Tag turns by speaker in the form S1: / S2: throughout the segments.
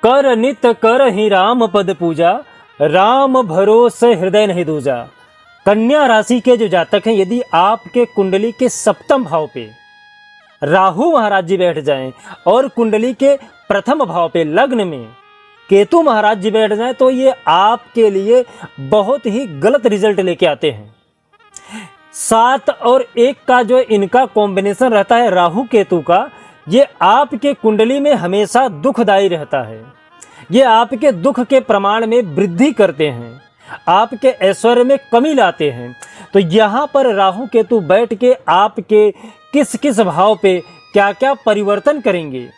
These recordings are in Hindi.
S1: कर नित कर ही राम पद पूजा, राम भरोसे हृदय नहीं दूजा। कन्या राशि के जो जातक हैं, यदि आपके कुंडली के सप्तम भाव पे राहु महाराज जी बैठ जाएं और कुंडली के प्रथम भाव पे लग्न में केतु महाराज जी बैठ जाएं, तो ये आपके लिए बहुत ही गलत रिजल्ट लेके आते हैं। 7 और 1 का जो इनका कॉम्बिनेशन रहता है राहु केतु का, ये आपके कुंडली में हमेशा दुखदायी रहता है। ये आपके दुख के प्रमाण में वृद्धि करते हैं, आपके ऐश्वर्य में कमी लाते हैं। तो यहाँ पर राहु केतु बैठ के आपके किस किस भाव पे क्या क्या परिवर्तन करेंगे,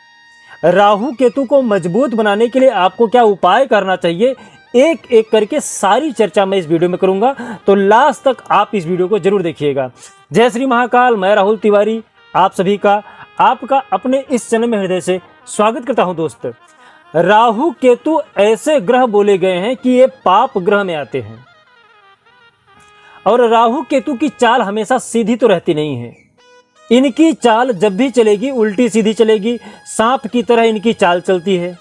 S1: राहु केतु को मजबूत बनाने के लिए आपको क्या उपाय करना चाहिए, एक एक करके सारी चर्चा मैं इस वीडियो में करूंगा। तो लास्ट तक आप इस वीडियो को जरूर देखिएगा। जय श्री महाकाल, मैं राहुल तिवारी आप सभी का आपका अपने इस चैनल में हृदय से स्वागत करता हूं। दोस्त, राहु केतु ऐसे ग्रह बोले गए हैं कि ये पाप ग्रह में आते हैं, और राहु केतु की चाल हमेशा सीधी तो रहती नहीं है। इनकी चाल जब भी चलेगी उल्टी सीधी चलेगी, सांप की तरह इनकी चाल चलती है।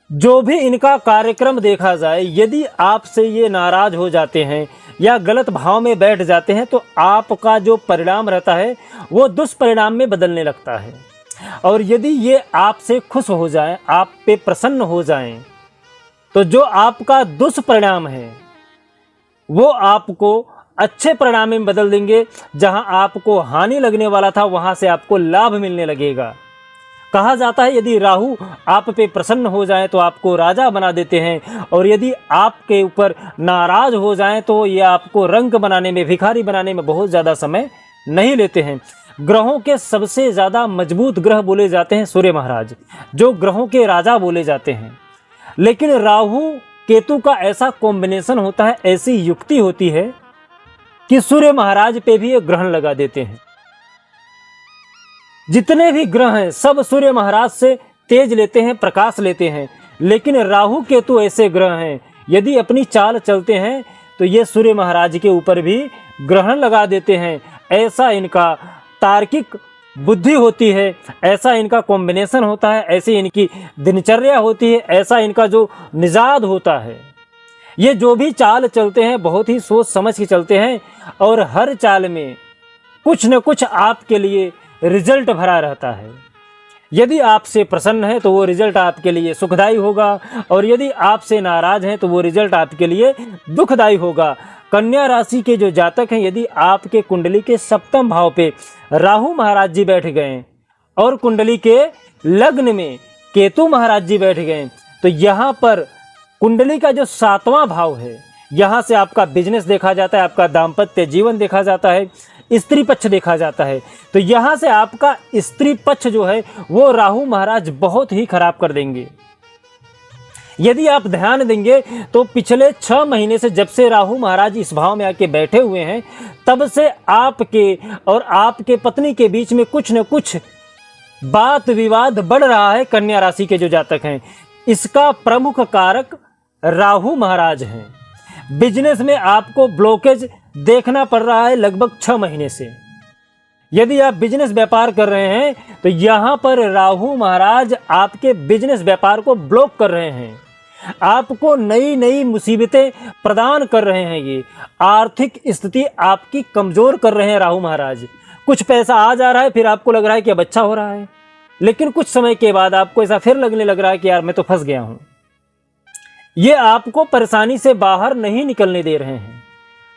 S1: जो भी इनका कार्यक्रम देखा जाए, यदि आपसे ये नाराज हो जाते हैं या गलत भाव में बैठ जाते हैं, तो आपका जो परिणाम रहता है वो दुष्परिणाम में बदलने लगता है। और यदि ये आपसे खुश हो जाएं, आप पे प्रसन्न हो जाएं, तो जो आपका दुष्परिणाम है वो आपको अच्छे परिणाम में बदल देंगे। जहां आपको हानि लगने वाला था, वहां से आपको लाभ मिलने लगेगा। कहा जाता है यदि राहु आप पे प्रसन्न हो जाए तो आपको राजा बना देते हैं, और यदि आपके ऊपर नाराज हो जाएं तो ये आपको रंक बनाने में, भिखारी बनाने में बहुत ज़्यादा समय नहीं लेते हैं। ग्रहों के सबसे ज़्यादा मजबूत ग्रह बोले जाते हैं सूर्य महाराज, जो ग्रहों के राजा बोले जाते हैं। लेकिन राहु केतु का ऐसा कॉम्बिनेशन होता है, ऐसी युक्ति होती है कि सूर्य महाराज पे भी ये ग्रहण लगा देते हैं। जितने भी ग्रह हैं सब सूर्य महाराज से तेज लेते हैं, प्रकाश लेते हैं। लेकिन राहु केतु ऐसे ग्रह हैं, यदि अपनी चाल चलते हैं तो ये सूर्य महाराज के ऊपर भी ग्रहण लगा देते हैं। ऐसा इनका तार्किक बुद्धि होती है, ऐसा इनका कॉम्बिनेशन होता है, ऐसी इनकी दिनचर्या होती है, ऐसा इनका जो मिजाज होता है। ये जो भी चाल चलते हैं बहुत ही सोच समझ के चलते हैं, और हर चाल में कुछ न कुछ आपके लिए रिजल्ट भरा रहता है। यदि आपसे प्रसन्न है तो वो रिजल्ट आपके लिए सुखदायी होगा, और यदि आपसे नाराज हैं तो वो रिजल्ट आपके लिए दुखदायी होगा। कन्या राशि के जो जातक हैं, यदि आपके कुंडली के सप्तम भाव पे राहु महाराज जी बैठ गए और कुंडली के लग्न में केतु महाराज जी बैठ गए, तो यहाँ पर कुंडली का जो 7वां भाव है, यहाँ से आपका बिजनेस देखा जाता है, आपका दाम्पत्य जीवन देखा जाता है, स्त्री पक्ष देखा जाता है। तो यहाँ से आपका स्त्री पक्ष जो है वो राहु महाराज बहुत ही खराब कर देंगे। यदि आप ध्यान देंगे तो पिछले 6 महीने से, जब से राहु महाराज इस भाव में आके बैठे हुए हैं, तब से आपके और आपके पत्नी के बीच में कुछ न कुछ बात विवाद बढ़ रहा है। कन्या राशि के जो जातक हैं, इसका प्रमुख कारक राहु महाराज हैं। बिजनेस में आपको ब्लॉकेज देखना पड़ रहा है लगभग 6 महीने से। यदि आप बिजनेस व्यापार कर रहे हैं तो यहाँ पर राहु महाराज आपके बिजनेस व्यापार को ब्लॉक कर रहे हैं, आपको नई नई मुसीबतें प्रदान कर रहे हैं। ये आर्थिक स्थिति आपकी कमजोर कर रहे हैं राहु महाराज। कुछ पैसा आ जा रहा है, फिर आपको लग रहा है कि अब अच्छा हो रहा है, लेकिन कुछ समय के बाद आपको ऐसा फिर लगने लग रहा है कि यार मैं तो फंस गया हूं। ये आपको परेशानी से बाहर नहीं निकलने दे रहे हैं,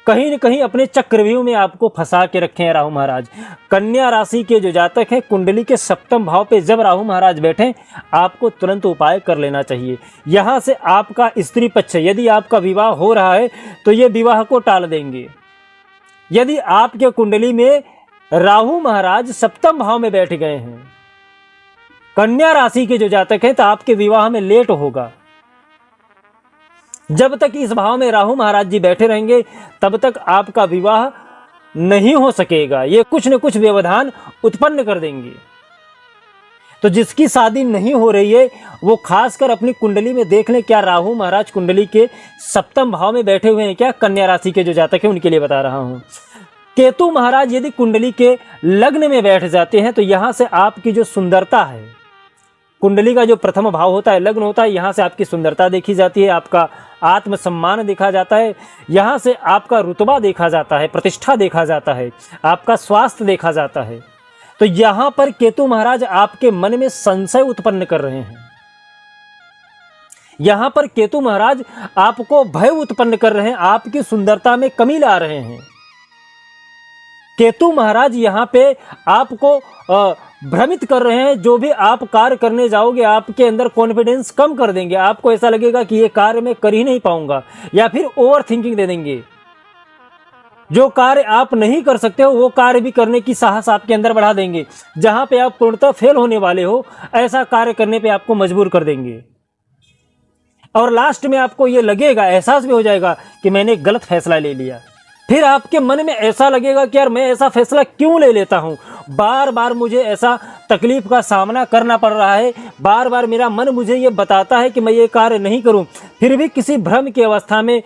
S1: कहीं न कहीं अपने चक्रव्यूह में आपको फंसा के रखे हैं राहु महाराज। कन्या राशि के जो जातक हैं, कुंडली के सप्तम भाव पे जब राहु महाराज बैठे, आपको तुरंत उपाय कर लेना चाहिए। यहाँ से आपका स्त्री पक्ष, यदि आपका विवाह हो रहा है तो ये विवाह को टाल देंगे। यदि आपके कुंडली में राहु महाराज सप्तम भाव में बैठ गए हैं, कन्या राशि के जो जातक हैं, तो आपके विवाह में लेट होगा। जब तक इस भाव में राहु महाराज जी बैठे रहेंगे तब तक आपका विवाह नहीं हो सकेगा। ये कुछ न कुछ व्यवधान उत्पन्न कर देंगे। तो जिसकी शादी नहीं हो रही है वो खासकर अपनी कुंडली में देख लें, क्या राहु महाराज कुंडली के सप्तम भाव में बैठे हुए हैं क्या। कन्या राशि के जो जातक हैं उनके लिए बता रहा हूं। केतु महाराज यदि कुंडली के लग्न में बैठ जाते हैं तो यहां से आपकी जो सुंदरता है कुंडली का जो प्रथम भाव होता है, लग्न होता है, यहाँ से आपकी सुंदरता देखी जाती है, आपका आत्मसम्मान देखा जाता है, यहाँ से आपका रुतबा देखा जाता है, प्रतिष्ठा देखा जाता है, आपका स्वास्थ्य देखा जाता है। तो यहाँ पर केतु महाराज आपके मन में संशय उत्पन्न कर रहे हैं। यहाँ पर केतु महाराज आपको भय उत्पन्न कर रहे हैं, आपकी सुंदरता में कमी ला रहे हैं। केतु महाराज यहाँ पे आपको भ्रमित कर रहे हैं। जो भी आप कार्य करने जाओगे, आपके अंदर कॉन्फिडेंस कम कर देंगे, आपको ऐसा लगेगा कि ये कार्य मैं कर ही नहीं पाऊंगा, या फिर ओवर थिंकिंग दे देंगे। जो कार्य आप नहीं कर सकते हो वो कार्य भी करने की साहस आपके अंदर बढ़ा देंगे। जहां पे आप पूर्णतः फेल होने वाले हो, ऐसा कार्य करने पे आपको मजबूर कर देंगे। और लास्ट में आपको ये लगेगा, एहसास भी हो जाएगा कि मैंने एक गलत फैसला ले लिया। फिर आपके मन में ऐसा लगेगा कि यार मैं ऐसा फैसला क्यों ले लेता हूँ, बार बार मुझे ऐसा तकलीफ का सामना करना पड़ रहा है, बार बार मेरा मन मुझे ये बताता है कि मैं ये कार्य नहीं करूँ। फिर भी किसी भ्रम की अवस्था में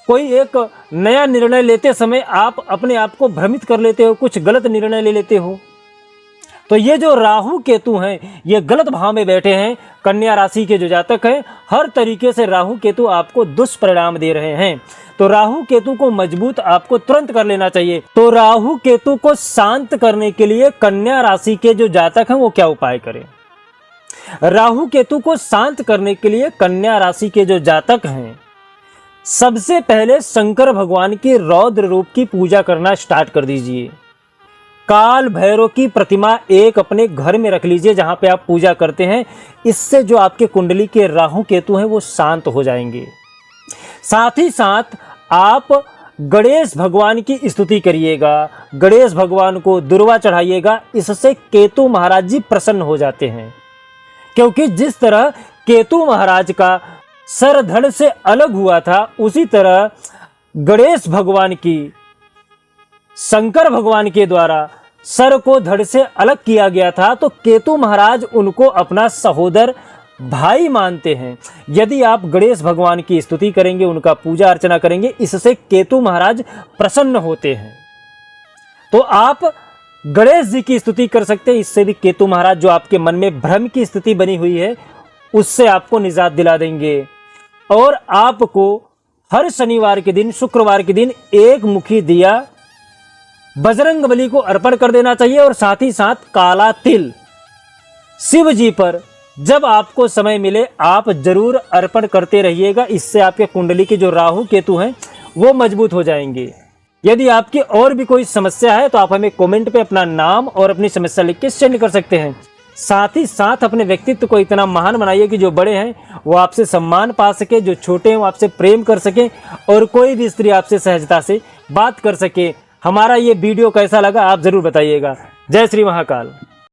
S1: कोई एक नया निर्णय लेते समय आप अपने आप को भ्रमित कर लेते हो, कुछ गलत निर्णय ले लेते हो। तो ये जो राहु केतु हैं, ये गलत भाव में बैठे हैं। कन्या राशि के जो जातक हैं, हर तरीके से राहु केतु आपको दुष्परिणाम दे रहे हैं। तो राहु केतु को मजबूत आपको तुरंत कर लेना चाहिए। तो राहु केतु को शांत करने के लिए कन्या राशि के जो जातक हैं वो क्या उपाय करें? राहु केतु को शांत करने के लिए कन्या राशि के जो जातक हैं, सबसे पहले शंकर भगवान की रौद्र रूप की पूजा करना स्टार्ट कर दीजिए। काल भैरव की प्रतिमा एक अपने घर में रख लीजिए जहां पे आप पूजा करते हैं। इससे जो आपके कुंडली के राहु केतु हैं वो शांत हो जाएंगे। साथ ही साथ आप गणेश भगवान की स्तुति करिएगा, गणेश भगवान को दुर्वा चढ़ाइएगा। इससे केतु महाराज जी प्रसन्न हो जाते हैं, क्योंकि जिस तरह केतु महाराज का सर धड़ से अलग हुआ था, उसी तरह गणेश भगवान की शंकर भगवान के द्वारा सर को धड़ से अलग किया गया था। तो केतु महाराज उनको अपना सहोदर भाई मानते हैं। यदि आप गणेश भगवान की स्तुति करेंगे, उनका पूजा अर्चना करेंगे, इससे केतु महाराज प्रसन्न होते हैं। तो आप गणेश जी की स्तुति कर सकते हैं। इससे भी केतु महाराज जो आपके मन में भ्रम की स्थिति बनी हुई है, उससे आपको निजात दिला देंगे। और आपको हर शनिवार के दिन, शुक्रवार के दिन एक मुखी दिया बजरंग बली को अर्पण कर देना चाहिए। और साथ ही साथ काला तिल शिव जी पर जब आपको समय मिले आप जरूर अर्पण करते रहिएगा। इससे आपके कुंडली के जो राहु केतु हैं वो मजबूत हो जाएंगे। यदि आपकी और भी कोई समस्या है तो आप हमें कमेंट पे अपना नाम और अपनी समस्या लिख के सेंड कर सकते हैं। साथ ही साथ अपने व्यक्तित्व को इतना महान बनाइए कि जो बड़े हैं वो आपसे सम्मान पा सके, जो छोटे हैं वो आपसे प्रेम कर सके, और कोई भी स्त्री आपसे सहजता से बात कर सके। हमारा ये वीडियो कैसा लगा आप जरूर बताइएगा। जय श्री महाकाल।